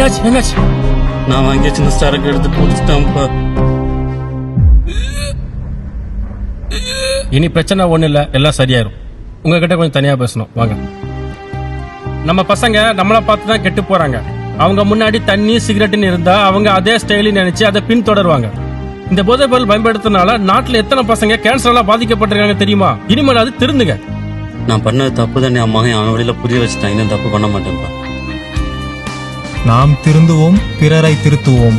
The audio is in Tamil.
என்னாச்சு? நான் வாங்கிய சின்ன சரக்கு எடுத்து குடிச்சிட்டான்ப்பா. இனி பிரச்சனை ஒண்ணு இல்ல, எல்லாம் சரியாயிரும். உங்ககிட்ட கொஞ்சம் தனியா பேசணும், வாங்க. நம்ம பசங்க நம்மள பார்த்து தான் கெட்டு போறாங்க. அவங்க முன்னாடி தண்ணி சிகரெட்னு இருந்தா அவங்க அதே ஸ்டைல் நினைச்சு அதை பின் தொடருவாங்க. இந்த போதைப் பொருள் பயன்படுத்துறதுனால நாட்டுல எத்தனை பசங்க கேன்சரால பாதிக்கப்பட்டிருக்காங்க தெரியுமா? இனிமேல் அது திருந்துங்க. நான் பண்ணது தப்பு தானே அம்மா, அவன் வழியில புரிய வச்சுட்டான். இன்னும் தப்பு பண்ண மாட்டேன்ப்பா. நாம் திருந்துவோம், பிறரை திருத்துவோம்.